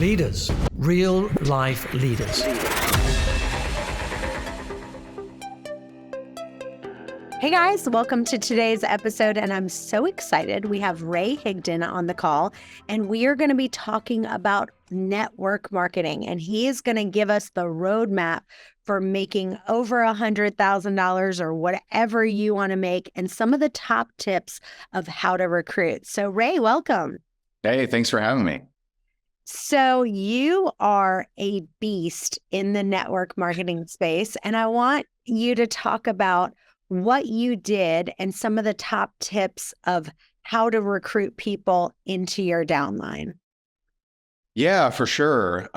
Leaders, real life leaders. Hey guys, welcome to today's episode, and I'm so excited. We have Ray Higdon on the call, and we are going to be talking about network marketing, and he is going to give us the roadmap for making over $100,000 or whatever you want to make, and some of the top tips of how to recruit. So Ray, welcome. Hey, thanks for having me. So you are a beast in the network marketing space, and I want you to talk about what you did and some of the top tips of how to recruit people into your downline. Yeah, for sure.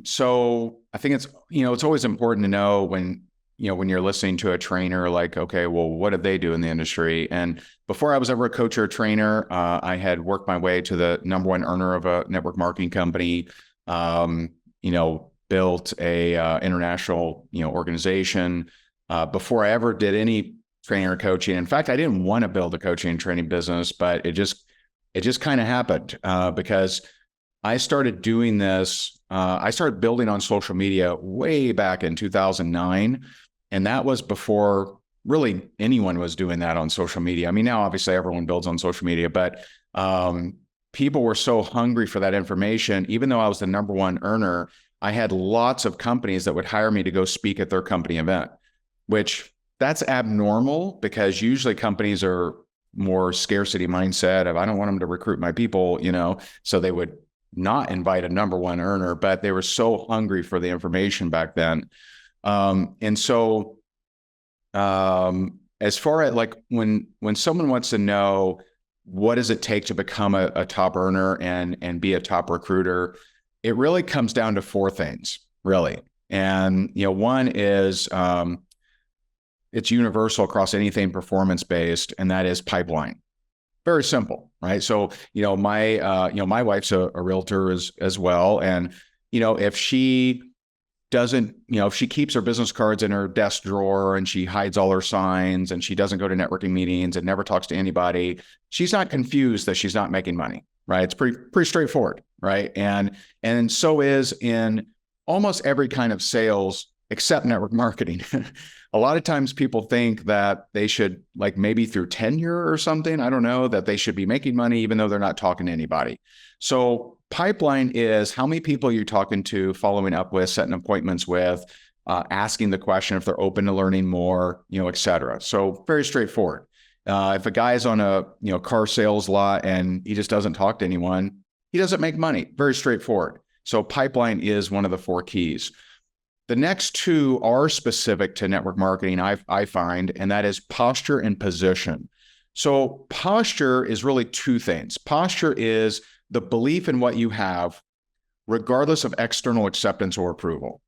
So I think it's always important to know when you're listening to a trainer, like, okay, well, what did they do in the industry? And before I was ever a coach or a trainer, I had worked my way to the number one earner of a network marketing company, built a international, organization. Before I ever did any training or coaching. In fact, I didn't want to build a coaching and training business, but it just kind of happened because I started doing this. I started building on social media way back in 2009. And that was before really anyone was doing that on social media. I mean, now obviously everyone builds on social media, but people were so hungry for that information. Even though I was the number one earner, I had lots of companies that would hire me to go speak at their company event, which that's abnormal because usually companies are more scarcity mindset of, I don't want them to recruit my people, so they would not invite a number one earner, but they were so hungry for the information back then. And so as far as like when someone wants to know what does it take to become a top earner and be a top recruiter, it really comes down to four things, really. And, one is, it's universal across anything performance-based, and that is pipeline. Very simple, right? So, my wife's a realtor as well. And, if she doesn't, if she keeps her business cards in her desk drawer and she hides all her signs and she doesn't go to networking meetings and never talks to anybody, she's not confused that she's not making money, right? It's pretty straightforward, right? And so is in almost every kind of sales except network marketing. A lot of times people think that they should, like maybe through tenure or something, I don't know, that they should be making money even though they're not talking to anybody. So pipeline is how many people you're talking to, following up with, setting appointments with, asking the question if they're open to learning more, et cetera. So very straightforward. If a guy's on a car sales lot and he just doesn't talk to anyone, he doesn't make money. Very straightforward. So pipeline is one of the four keys. The next two are specific to network marketing, I find, and that is posture and position. So posture is really two things. Posture is the belief in what you have, regardless of external acceptance or approval.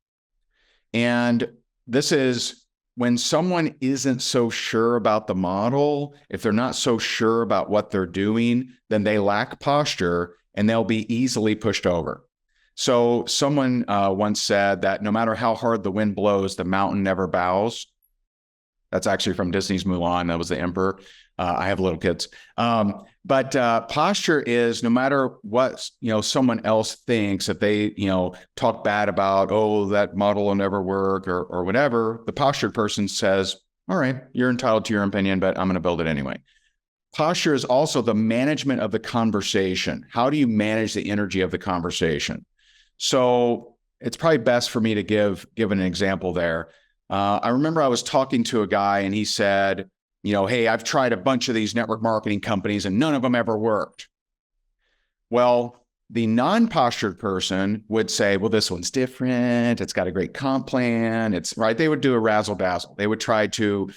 And this is when someone isn't so sure about the model, if they're not so sure about what they're doing, then they lack posture and they'll be easily pushed over. So someone once said that no matter how hard the wind blows, the mountain never bows. That's actually from Disney's Mulan. That was the emperor. I have little kids. But posture is no matter what, someone else thinks, that they, talk bad about, oh, that model will never work or whatever, the postured person says, all right, you're entitled to your opinion, but I'm going to build it anyway. Posture is also the management of the conversation. How do you manage the energy of the conversation? So it's probably best for me to give an example there. I remember I was talking to a guy and he said, hey, I've tried a bunch of these network marketing companies and none of them ever worked. Well, the non-postured person would say, well, this one's different. It's got a great comp plan. It's right. They would do a razzle dazzle. They would try to,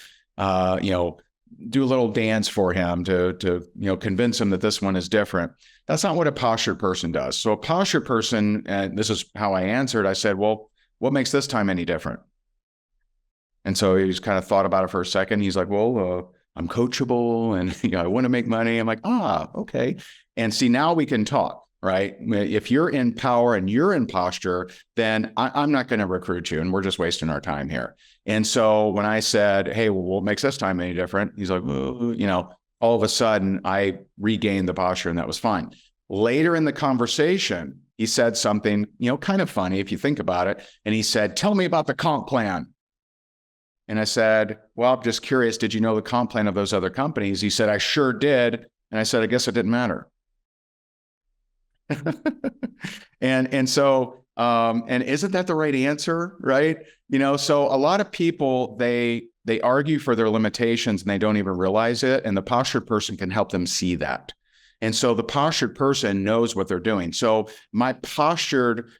do a little dance for him to convince him that this one is different. That's not what a postured person does. So a postured person, and this is how I answered, I said, well, what makes this time any different? And so he just kind of thought about it for a second. He's like, well, I'm coachable and I want to make money. I'm like, okay. And see, now we can talk, right? If you're in power and you're in posture, then I'm not going to recruit you and we're just wasting our time here. And so when I said, hey, well, what makes this time any different? He's like, all of a sudden I regained the posture and that was fine. Later in the conversation, he said something, kind of funny if you think about it. And he said, tell me about the comp plan. And I said, well, I'm just curious, did you know the comp plan of those other companies? He said, I sure did. And I said, I guess it didn't matter. and so, and isn't that the right answer, right? So a lot of people, they argue for their limitations and they don't even realize it. And the postured person can help them see that. And so the postured person knows what they're doing. So my postured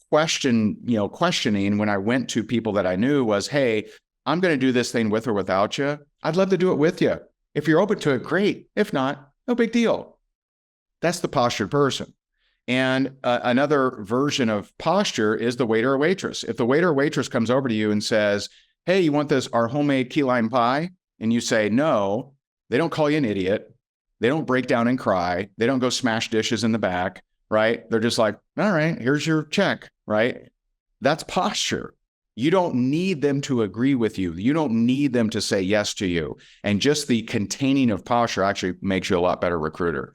questioning when I went to people that I knew was, hey, I'm going to do this thing with or without you. I'd love to do it with you. If you're open to it, great. If not, no big deal. That's the postured person. And another version of posture is the waiter or waitress. If the waiter or waitress comes over to you and says, hey, you want our homemade key lime pie? And you say no, they don't call you an idiot. They don't break down and cry. They don't go smash dishes in the back, right? They're just like, all right, here's your check, right? That's posture. You don't need them to agree with you. You don't need them to say yes to you. And just the containing of posture actually makes you a lot better recruiter.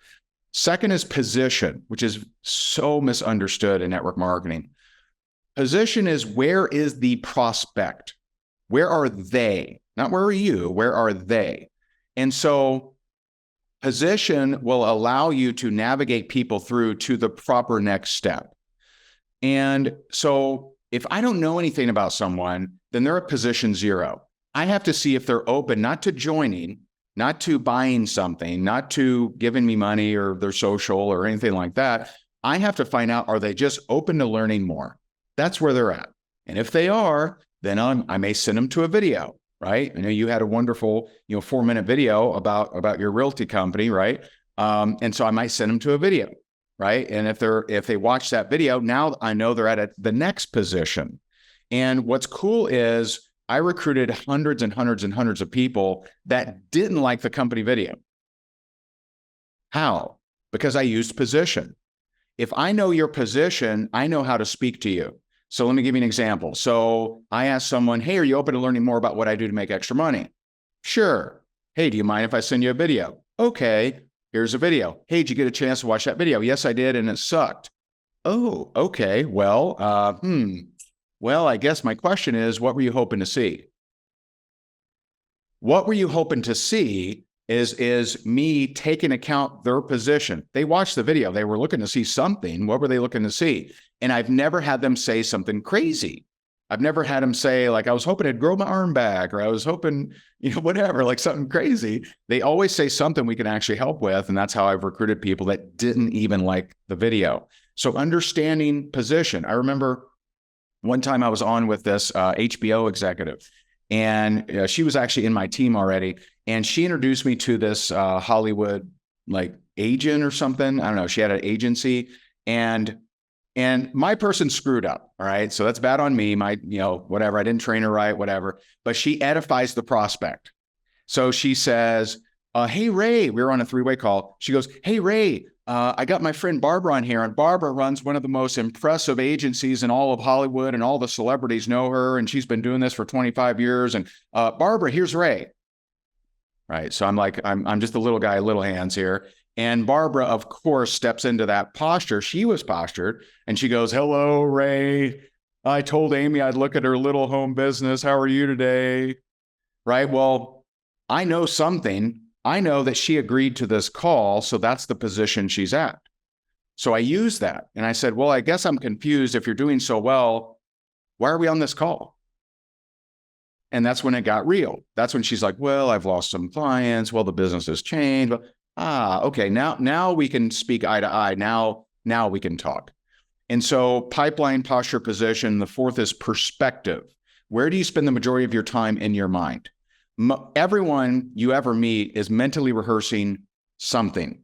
Second is position, which is so misunderstood in network marketing. Position is, where is the prospect? Where are they? Not where are you, where are they? And so position will allow you to navigate people through to the proper next step. And so if I don't know anything about someone, then they're at position 0. I have to see if they're open, not to joining, not to buying something, not to giving me money or their social or anything like that. I have to find out, are they just open to learning more? That's where they're at. And if they are, then I may send them to a video, right? I know you had a wonderful, 4-minute video about your realty company, right? And so I might send them to a video, right? And if they watch that video, now I know they're at the next position. And what's cool is I recruited hundreds and hundreds and hundreds of people that didn't like the company video. How? Because I used position. If I know your position, I know how to speak to you. So let me give you an example. So I asked someone, hey, are you open to learning more about what I do to make extra money? Sure. Hey, do you mind if I send you a video? Okay, here's a video. Hey, did you get a chance to watch that video? Yes, I did, and it sucked. Oh, okay. Well, Well, I guess my question is, what were you hoping to see? What were you hoping to see is me taking account their position. They watched the video. They were looking to see something. What were they looking to see? And I've never had them say something crazy. I've never had them say, like, I was hoping I'd grow my arm back, or I was hoping, whatever, like something crazy. They always say something we can actually help with. And that's how I've recruited people that didn't even like the video. So understanding position. I remember one time I was on with this HBO executive, and she was actually in my team already. And she introduced me to this Hollywood agent or something. I don't know. She had an agency, and my person screwed up. All right. So that's bad on me. Whatever. I didn't train her right, whatever. But she edifies the prospect. So she says, hey, Ray, we were on a 3-way call. She goes, hey, Ray, I got my friend Barbara on here, and Barbara runs one of the most impressive agencies in all of Hollywood, and all the celebrities know her, and she's been doing this for 25 years. And Barbara, here's Ray. Right. So I'm like, I'm just a little guy, little hands here. And Barbara, of course, steps into that posture. She was postured, and she goes, hello, Ray. I told Amy I'd look at her little home business. How are you today? Right. Well, I know something. I know that she agreed to this call, so that's the position she's at. So I used that, and I said, well, I guess I'm confused. If you're doing so well, why are we on this call? And that's when it got real. That's when she's like, well, I've lost some clients. Well, the business has changed. Okay, now we can speak eye to eye. Now we can talk. And so pipeline, posture, position. The fourth is perspective. Where do you spend the majority of your time in your mind? Everyone you ever meet is mentally rehearsing something.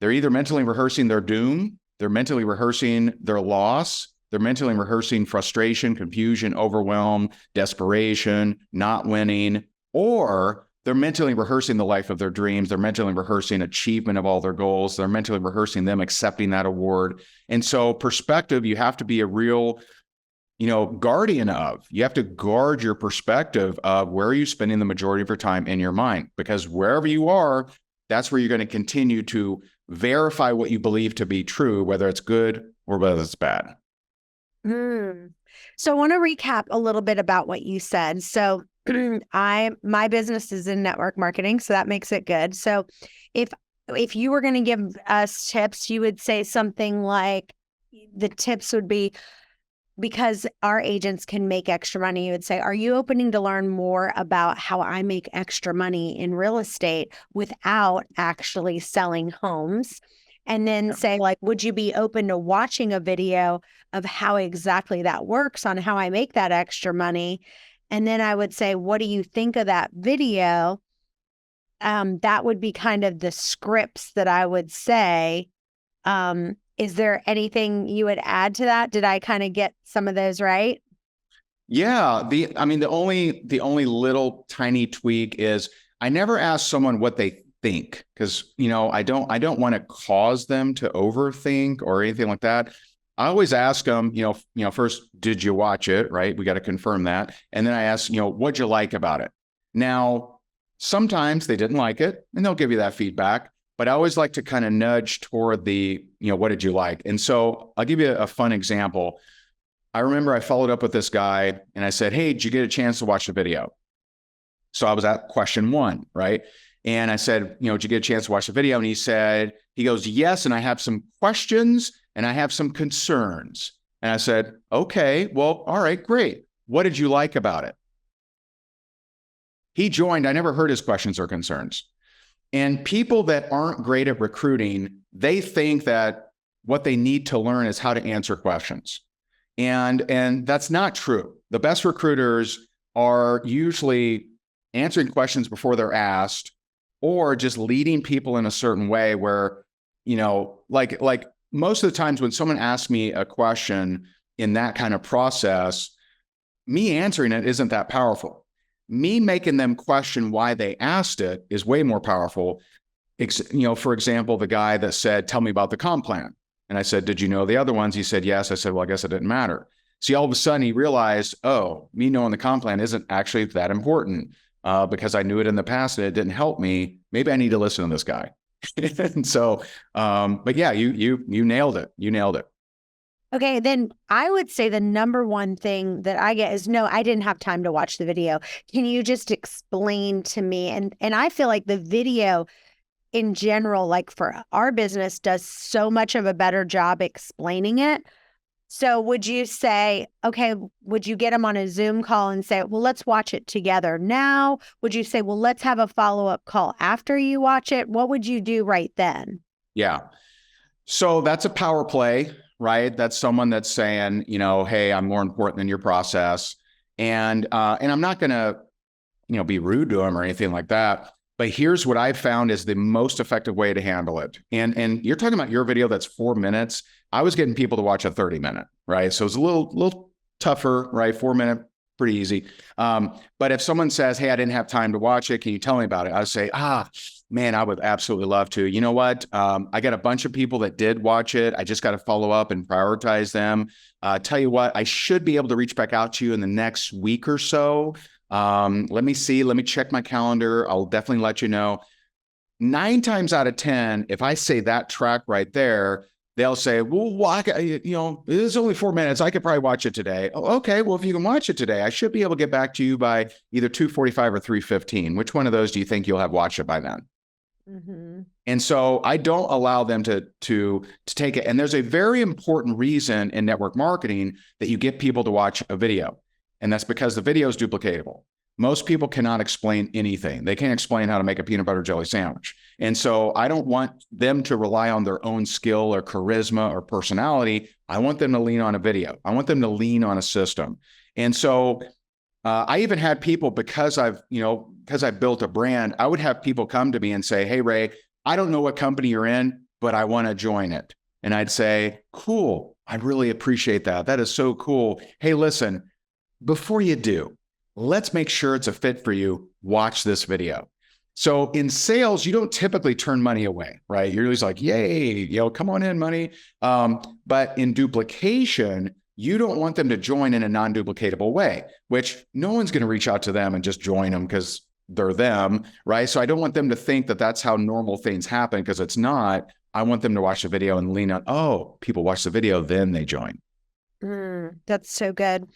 They're either mentally rehearsing their doom, they're mentally rehearsing their loss, they're mentally rehearsing frustration, confusion, overwhelm, desperation, not winning, or they're mentally rehearsing the life of their dreams. They're mentally rehearsing achievement of all their goals. They're mentally rehearsing them accepting that award. And so perspective, you have to be a real guardian of. You have to guard your perspective of where are you spending the majority of your time in your mind, because wherever you are, that's where you're going to continue to verify what you believe to be true, whether it's good or whether it's bad. So I want to recap a little bit about what you said. So my business is in network marketing, so that makes it good. So if you were going to give us tips, you would say something like the tips would be, because our agents can make extra money, you would say, are you opening to learn more about how I make extra money in real estate without actually selling homes? And then say, like, would you be open to watching a video of how exactly that works on how I make that extra money? And then I would say, what do you think of that video? That would be kind of the scripts that I would say. Is there anything you would add to that? Did I kind of get some of those right? Yeah. The only little tiny tweak is I never ask someone what they think, because, I don't want to cause them to overthink or anything like that. I always ask them, first, did you watch it? Right. We got to confirm that. And then I ask, what'd you like about it? Now, sometimes they didn't like it and they'll give you that feedback. But I always like to kind of nudge toward the, what did you like? And so I'll give you a fun example. I remember I followed up with this guy and I said, hey, did you get a chance to watch the video? So I was at question 1, right? And I said, did you get a chance to watch the video? And he goes, yes. And I have some questions and I have some concerns. And I said, okay, well, all right, great. What did you like about it? He joined. I never heard his questions or concerns. And people that aren't great at recruiting, they think that what they need to learn is how to answer questions. And that's not true. The best recruiters are usually answering questions before they're asked, or just leading people in a certain way where, like most of the times when someone asks me a question in that kind of process, me answering it isn't that powerful. Me making them question why they asked it is way more powerful. For example, the guy that said, tell me about the comp plan. And I said, did you know the other ones? He said, yes. I said, well, I guess it didn't matter. See, all of a sudden he realized, oh, me knowing the comp plan isn't actually that important because I knew it in the past and it didn't help me. Maybe I need to listen to this guy. And so, but yeah, you nailed it. You nailed it. Okay, then I would say the number one thing that I get is, no, I didn't have time to watch the video. Can you just explain to me? And I feel like the video in general, like for our business, does so much of a better job explaining it. So would you say, okay, would you get them on a Zoom call and say, well, let's watch it together now? Would you say, well, let's have a follow-up call after you watch it? What would you do right then? Yeah. So that's a power play. Right? That's someone that's saying, hey, I'm more important than your process. And I'm not going to, be rude to them or anything like that. But here's what I've found is the most effective way to handle it. And you're talking about your video that's 4 minutes. I was getting people to watch a 30-minute, right? So it's a little tougher, right? 4 minute, pretty easy. But if someone says, hey, I didn't have time to watch it, can you tell me about it? I would say, man, I would absolutely love to. You know what? I got a bunch of people that did watch it. I just got to follow up and prioritize them. Tell you what, I should be able to reach back out to you in the next week or so. Let me see. Let me check my calendar. I'll definitely let you know. 9 times out of 10, if I say that track right there, they'll say, well, it's only 4 minutes. I could probably watch it today. Oh, okay. Well, if you can watch it today, I should be able to get back to you by either 2:45 or 3:15. Which one of those do you think you'll have watched it by then? Mm-hmm. And so I don't allow them to take it. And there's a very important reason in network marketing that you get people to watch a video. And that's because the video is duplicatable. Most people cannot explain anything. They can't explain how to make a peanut butter jelly sandwich. And so I don't want them to rely on their own skill or charisma or personality. I want them to lean on a video. I want them to lean on a system. And so I even had people, because I've built a brand, I would have people come to me and say, hey, Ray, I don't know what company you're in, but I want to join it. And I'd say, cool. I really appreciate that. That is so cool. Hey, listen, before you do, let's make sure it's a fit for you. Watch this video. So in sales, you don't typically turn money away, right? You're just like, yay, come on in, money. But in duplication, you don't want them to join in a non-duplicatable way, which no one's going to reach out to them and just join them because they're them, right? So I don't want them to think that that's how normal things happen, because it's not. I want them to watch the video and lean on, oh, people watch the video, then they join. That's so good.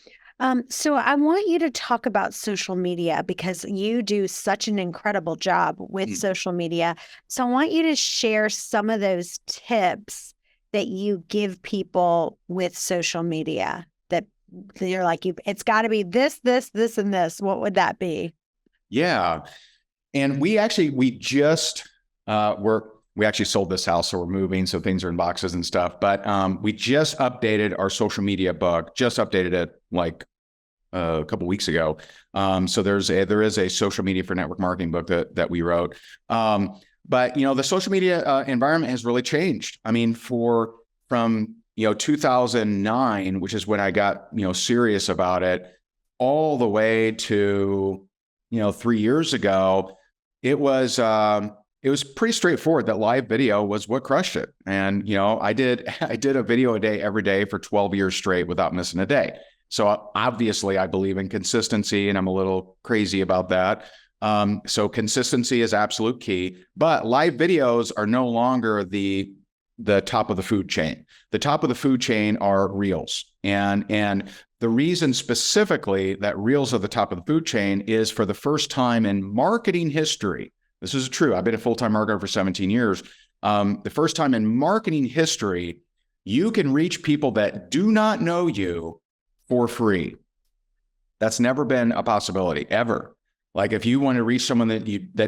So I want you to talk about social media, because you do such an incredible job with social media. So I want you to share some of those tips that you give people with social media that you're like, it's got to be this, this, this, and this. What would that be? Yeah. And we just we actually sold this house, so we're moving, so things are in boxes and stuff. But we just updated our social media book, just updated it like a couple weeks ago. So there is a social media for network marketing book that we wrote. But the social media environment has really changed. I mean, from 2009, which is when I got serious about it, all the way to 3 years ago, it was pretty straightforward that live video was what crushed it. And I did a video a day every day for 12 years straight without missing a day. So obviously I believe in consistency, and I'm a little crazy about that. So consistency is absolute key, but live videos are no longer the top of the food chain. The top of the food chain are reels. And the reason specifically that reels are the top of the food chain is, for the first time in marketing history, this is true. I've been a full-time marketer for 17 years. The first time in marketing history, you can reach people that do not know you for free. That's never been a possibility, ever. Like, if you want to reach someone that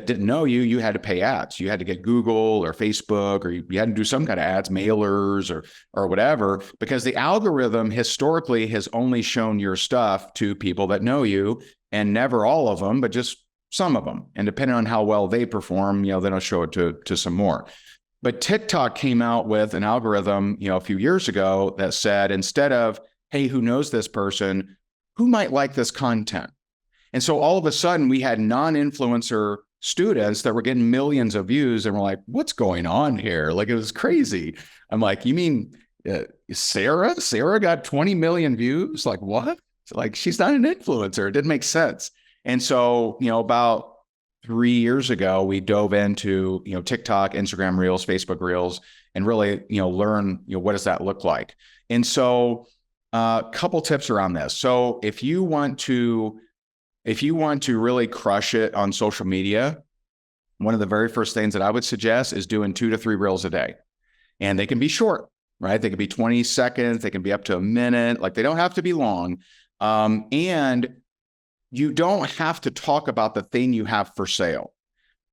didn't know you, you had to pay ads. You had to get Google or Facebook, or you had to do some kind of ads, mailers or whatever, because the algorithm historically has only shown your stuff to people that know you, and never all of them, but just some of them. And depending on how well they perform, then I'll show it to some more. But TikTok came out with an algorithm, a few years ago that said, instead of, hey, who knows this person, who might like this content? And so all of a sudden we had non-influencer students that were getting millions of views, and we're like, what's going on here? Like, it was crazy. I'm like, you mean Sarah? Sarah got 20 million views? Like, what? Like, she's not an influencer. It didn't make sense. And so, about 3 years ago, we dove into, TikTok, Instagram Reels, Facebook Reels, and really, learn, what does that look like? And so a couple tips around this. So if you want to really crush it on social media, one of the very first things that I would suggest is doing 2 to 3 reels a day. And they can be short, right? They can be 20 seconds. They can be up to a minute. Like, they don't have to be long. And you don't have to talk about the thing you have for sale.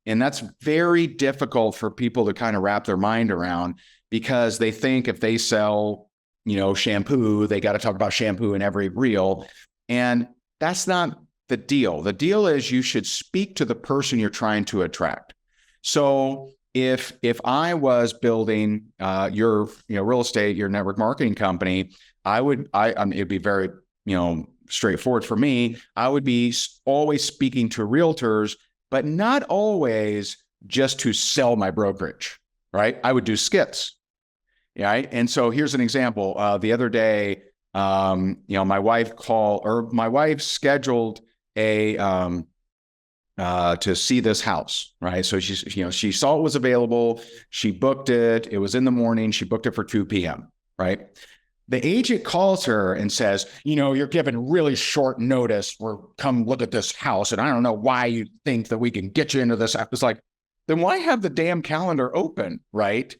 And that's very difficult for people to kind of wrap their mind around, because they think if they sell, shampoo, they got to talk about shampoo in every reel. And that's not the deal. The deal is you should speak to the person you're trying to attract. So if I was building your real estate, your network marketing company, it'd be very straightforward for me. I would be always speaking to realtors, but not always just to sell my brokerage, right? I would do skits, right? And so here's an example. The other day, my wife scheduled to see this house, right? So she saw it was available. She booked it. It was in the morning. She booked it for 2 p.m., right? The agent calls her and says, you're given really short notice. Come look at this house. And I don't know why you think that we can get you into this. I was like, then why have the damn calendar open, right?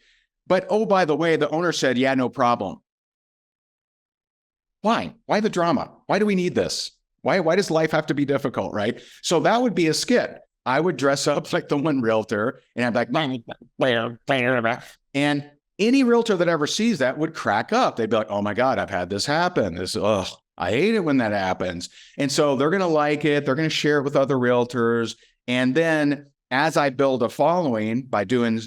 But, oh, by the way, the owner said, yeah, no problem. Why? Why the drama? Why do we need this? Why does life have to be difficult, right? So that would be a skit. I would dress up like the one realtor, and I'd be like, and any realtor that ever sees that would crack up. They'd be like, oh my God, I've had this happen. I hate it when that happens. And so they're going to like it. They're going to share it with other realtors. And then as I build a following by doing,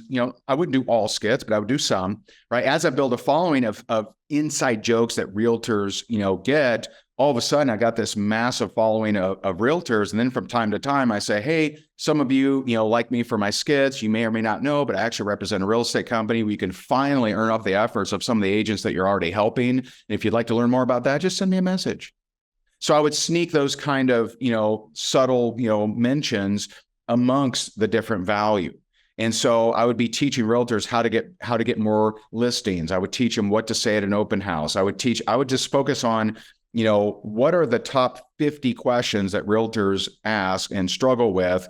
I wouldn't do all skits, but I would do some, right? As I build a following of inside jokes that realtors, get, all of a sudden I got this massive following of realtors. And then from time to time I say, hey, some of you, like me for my skits, you may or may not know, but I actually represent a real estate company. We can finally earn off the efforts of some of the agents that you're already helping. And if you'd like to learn more about that, just send me a message. So I would sneak those kind of, subtle, mentions amongst the different value. And so I would be teaching realtors how to get more listings. I would teach them what to say at an open house. I would just focus on, what are the top 50 questions that realtors ask and struggle with.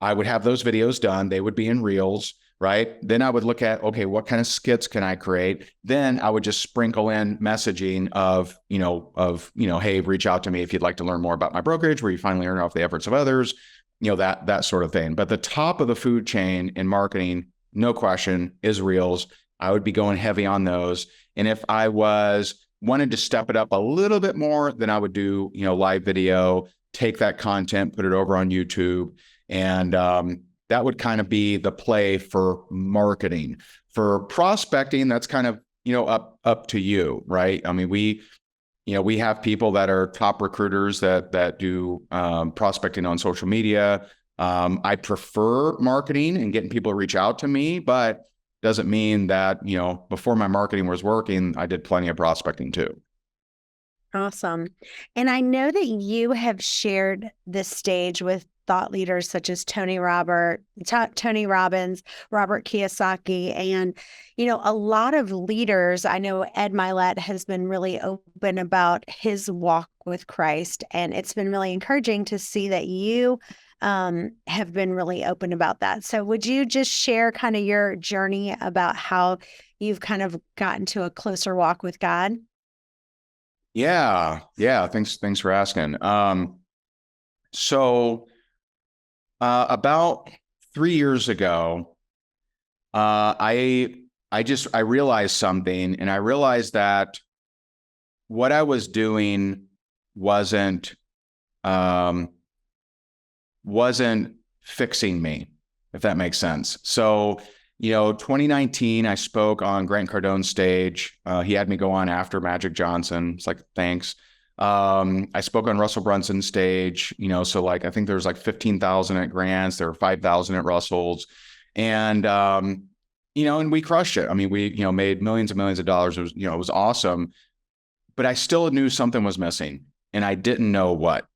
I would have those videos done. They would be in reels, right? Then I would look at, okay, what kind of skits can I create? Then I would just sprinkle in messaging of, hey, reach out to me if you'd like to learn more about my brokerage, where you finally earn off the efforts of others, that sort of thing. But the top of the food chain in marketing, no question, is reels. I would be going heavy on those. And if I wanted to step it up a little bit more, then I would do, live video, take that content, put it over on YouTube. And that would kind of be the play for marketing. For prospecting, that's kind of, up to you, right? I mean, we have people that are top recruiters that do prospecting on social media. I prefer marketing and getting people to reach out to me, but doesn't mean that, before my marketing was working, I did plenty of prospecting too. Awesome. And I know that you have shared this stage with thought leaders such as Tony Robbins, Robert Kiyosaki, and, a lot of leaders. I know Ed Milet has been really open about his walk with Christ, and it's been really encouraging to see that you have been really open about that. So would you just share kind of your journey about how you've kind of gotten to a closer walk with God? Yeah. Thanks for asking. So about 3 years ago, I realized something, and I realized that what I was doing wasn't fixing me, if that makes sense. So, 2019, I spoke on Grant Cardone's stage. He had me go on after Magic Johnson. It's like, thanks. I spoke on Russell Brunson's stage, so like, I think there was like 15,000 at Grant's, there were 5,000 at Russell's. And, and we crushed it. I mean, we, made millions and millions of dollars. It was, it was awesome, but I still knew something was missing and I didn't know what.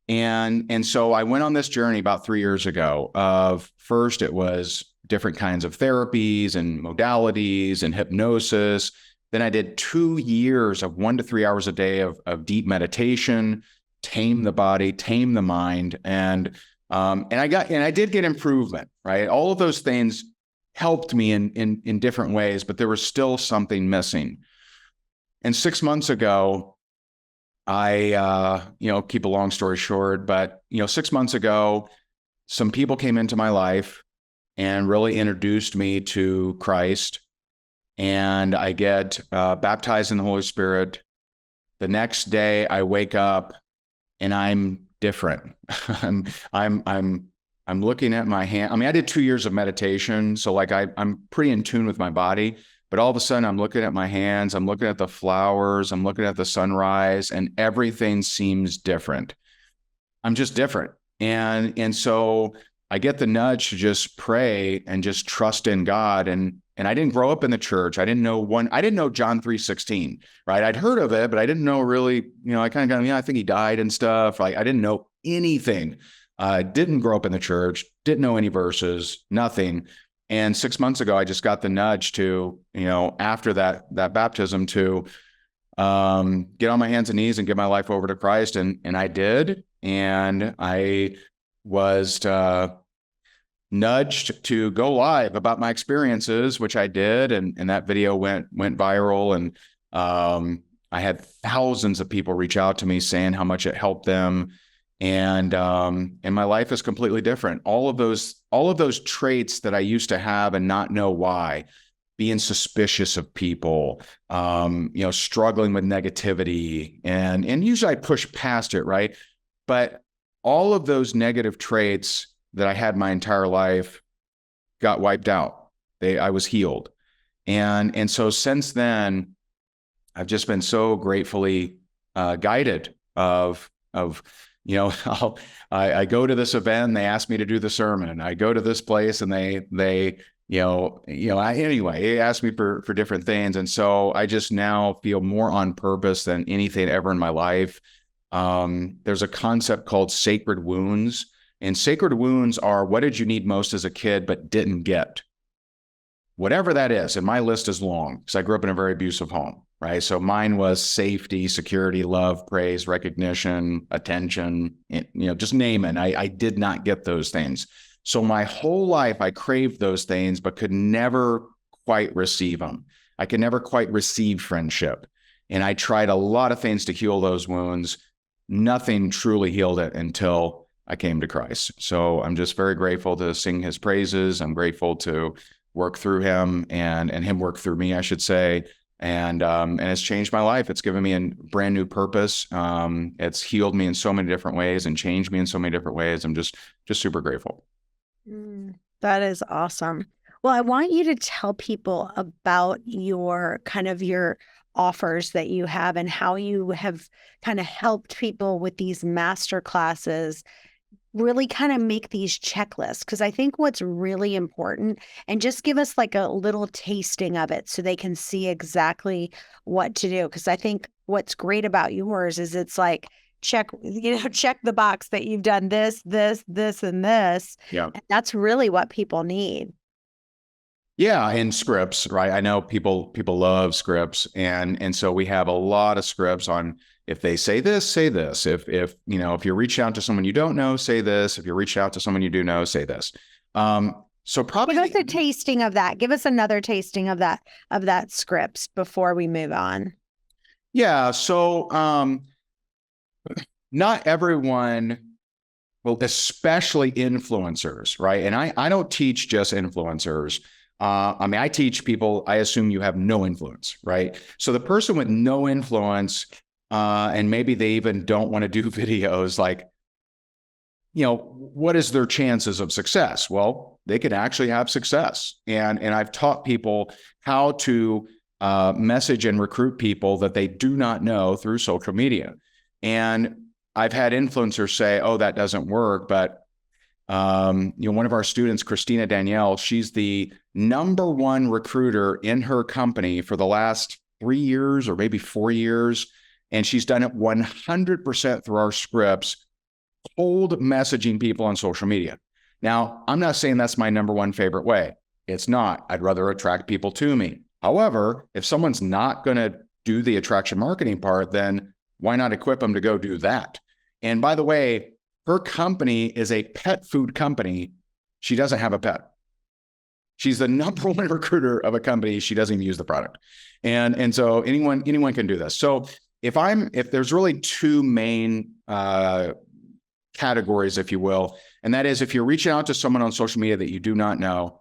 And so I went on this journey about 3 years ago of, first it was different kinds of therapies and modalities and hypnosis. Then I did 2 years of 1 to 3 hours a day of deep meditation, tame the body, tame the mind. And I did get improvement, right? All of those things helped me in different ways, but there was still something missing. And 6 months ago, I keep a long story short, but 6 months ago, some people came into my life and really introduced me to Christ. And I get baptized in the Holy Spirit. The next day I wake up and I'm different. I'm looking at my hand. I mean, I did 2 years of meditation, so like I'm pretty in tune with my body. But all of a sudden, I'm looking at my hands. I'm looking at the flowers. I'm looking at the sunrise, and everything seems different. I'm just different, and so I get the nudge to just pray and just trust in God. And I didn't grow up in the church. I didn't know John 3:16, right? I'd heard of it, but I didn't know really, I kind of got, I think he died and stuff. Like I didn't know anything. Didn't grow up in the church, didn't know any verses, nothing. And 6 months ago, I just got the nudge to, after that baptism to get on my hands and knees and give my life over to Christ. And I did. And I was nudged to go live about my experiences, which I did. And that video went viral. And I had thousands of people reach out to me saying how much it helped them. And my life is completely different. All of those traits that I used to have and not know why, being suspicious of people, struggling with negativity, and usually I push past it, right? But all of those negative traits that I had my entire life got wiped out. I was healed. And so since then, I've just been so gratefully guided of I go to this event and they ask me to do the sermon. I go to this place and they ask me for different things. And so I just now feel more on purpose than anything ever in my life. There's a concept called sacred wounds. And sacred wounds are, what did you need most as a kid but didn't get? Whatever that is, and my list is long because I grew up in a very abusive home, right? So mine was safety, security, love, praise, recognition, attention, just name it. I did not get those things. So my whole life, I craved those things, but could never quite receive them. I could never quite receive friendship. And I tried a lot of things to heal those wounds. Nothing truly healed it until I came to Christ. So I'm just very grateful to sing his praises. I'm grateful to work through him and him work through me, I should say. And it's changed my life. It's given me a brand new purpose. It's healed me in so many different ways and changed me in so many different ways. I'm just super grateful. That is awesome. Well, I want you to tell people about your offers that you have and how you have kind of helped people with these master classes really kind of make these checklists. Because I think what's really important, and just give us like a little tasting of it so they can see exactly what to do. Because I think what's great about yours is it's like, check the box that you've done this, and this. Yeah. And that's really what people need. Yeah, and scripts, right? I know people love scripts, and so we have a lot of scripts on, if they say this, say this. If you're reaching out to someone you don't know, say this. If you're reaching out to someone you do know, say this. So probably give us a tasting of that. Give us another tasting of that scripts before we move on. Yeah. So not everyone, well, especially influencers, right? And I don't teach just influencers. I teach people, I assume you have no influence, right? So the person with no influence, and maybe they even don't want to do videos, like, what is their chances of success? Well, they could actually have success. And I've taught people how to message and recruit people that they do not know through social media. And I've had influencers say, oh, that doesn't work. But one of our students, Christina Danielle, she's the #1 recruiter in her company for the last 3 years or maybe 4 years. And she's done it 100% through our scripts, cold messaging people on social media. Now, I'm not saying that's my #1 favorite way. It's not. I'd rather attract people to me. However, if someone's not going to do the attraction marketing part, then why not equip them to go do that? And by the way, her company is a pet food company. She doesn't have a pet. She's the #1 recruiter of a company. She doesn't even use the product. And so anyone can do this. So if there's really two main categories, if you will, and that is if you're reaching out to someone on social media that you do not know,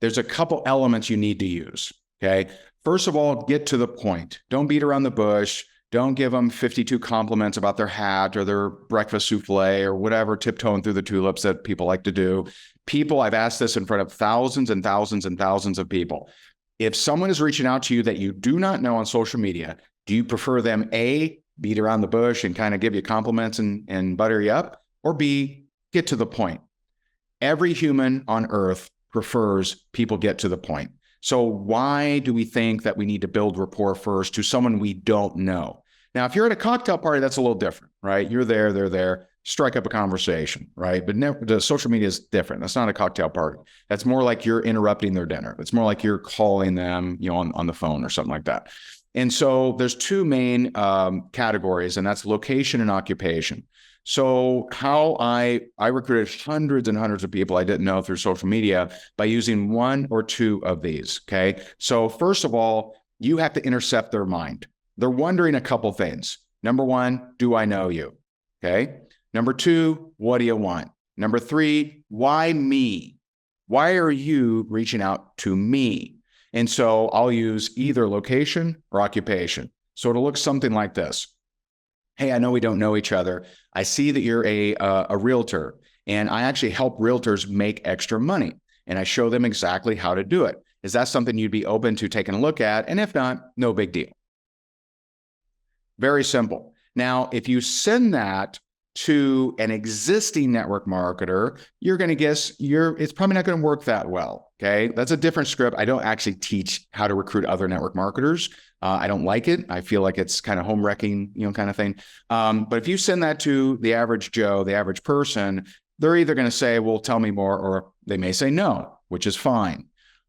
there's a couple elements you need to use. Okay. First of all, get to the point. Don't beat around the bush. Don't give them 52 compliments about their hat or their breakfast souffle or whatever, tiptoeing through the tulips that people like to do. I've asked this in front of thousands and thousands and thousands of people. If someone is reaching out to you that you do not know on social media, do you prefer them A, beat around the bush and kind of give you compliments and butter you up, or B, get to the point? Every human on earth prefers people get to the point. So why do we think that we need to build rapport first to someone we don't know? Now, if you're at a cocktail party, that's a little different, right? You're there, they're there, strike up a conversation, right? But the social media is different. That's not a cocktail party. That's more like you're interrupting their dinner. It's more like you're calling them, on the phone or something like that. And so there's two main categories, and that's location and occupation. So how I recruited hundreds and hundreds of people I didn't know through social media by using one or two of these, okay? So first of all, you have to intercept their mind. They're wondering a couple things. Number one, do I know you? Okay. Number two, what do you want? Number three, why me? Why are you reaching out to me? And so I'll use either location or occupation. So it'll look something like this. Hey, I know we don't know each other. I see that you're a realtor, and I actually help realtors make extra money, and I show them exactly how to do it. Is that something you'd be open to taking a look at? And if not, no big deal. Very simple. Now, if you send that to an existing network marketer, you're going to guess it's probably not going to work that well. Okay. That's a different script. I don't actually teach how to recruit other network marketers. I don't like it. I feel like it's kind of home wrecking, kind of thing. But if you send that to the average Joe, the average person, they're either going to say, well, tell me more, or they may say no, which is fine.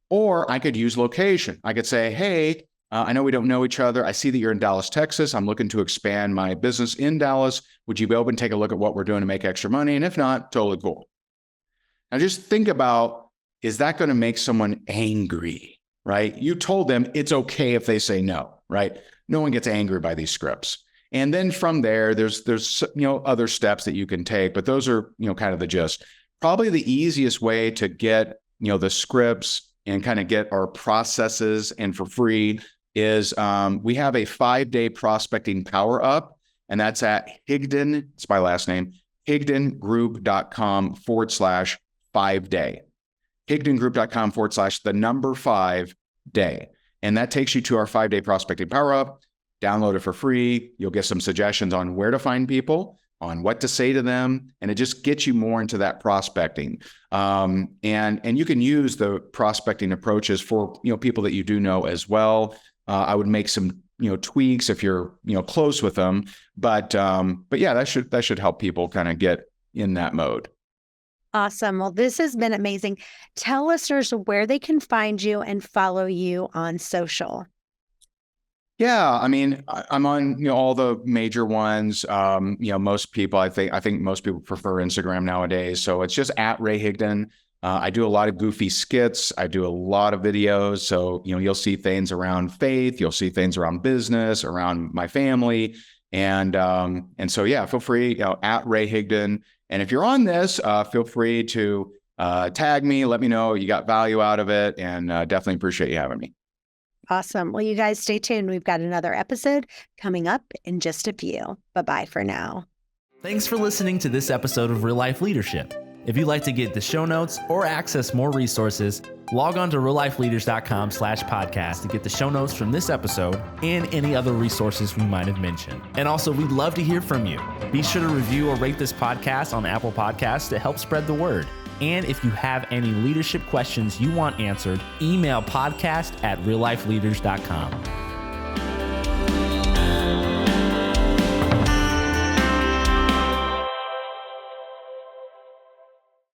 Or I could use location. I could say, hey, I know we don't know each other. I see that you're in Dallas, Texas. I'm looking to expand my business in Dallas. Would you be open to take a look at what we're doing to make extra money? And if not, totally cool. Now just think about, is that going to make someone angry, right? You told them it's okay if they say no, right? No one gets angry by these scripts. And then from there, there's other steps that you can take, but those are, kind of the gist. Probably the easiest way to get, the scripts and kind of get our processes and for free is we have a 5-day prospecting power up, and that's at Higdon, it's my last name, higdongroup.com/5-day. higdongroup.com/5-day. And that takes you to our 5-day prospecting power up. Download it for free. You'll get some suggestions on where to find people, on what to say to them, and it just gets you more into that prospecting. And you can use the prospecting approaches for people that you do know as well. I would make some tweaks if you're close with them, but yeah, that should help people kind of get in that mode. Awesome. Well, this has been amazing. Tell listeners where they can find you and follow you on social. Yeah, I mean, I'm on all the major ones. Most people, I think most people prefer Instagram nowadays. So it's just at Ray Higdon. I do a lot of goofy skits. I do a lot of videos. So you'll see things around faith. You'll see things around business, around my family, and so yeah, feel free at Ray Higdon. And if you're on this, feel free to tag me. Let me know you got value out of it, and definitely appreciate you having me. Awesome. Well, you guys stay tuned. We've got another episode coming up in just a few. Bye-bye for now. Thanks for listening to this episode of Real Life Leadership. If you'd like to get the show notes or access more resources, log on to reallifeleaders.com/podcast to get the show notes from this episode and any other resources we might have mentioned. And also, we'd love to hear from you. Be sure to review or rate this podcast on Apple Podcasts to help spread the word. And if you have any leadership questions you want answered, email podcast@reallifeleaders.com.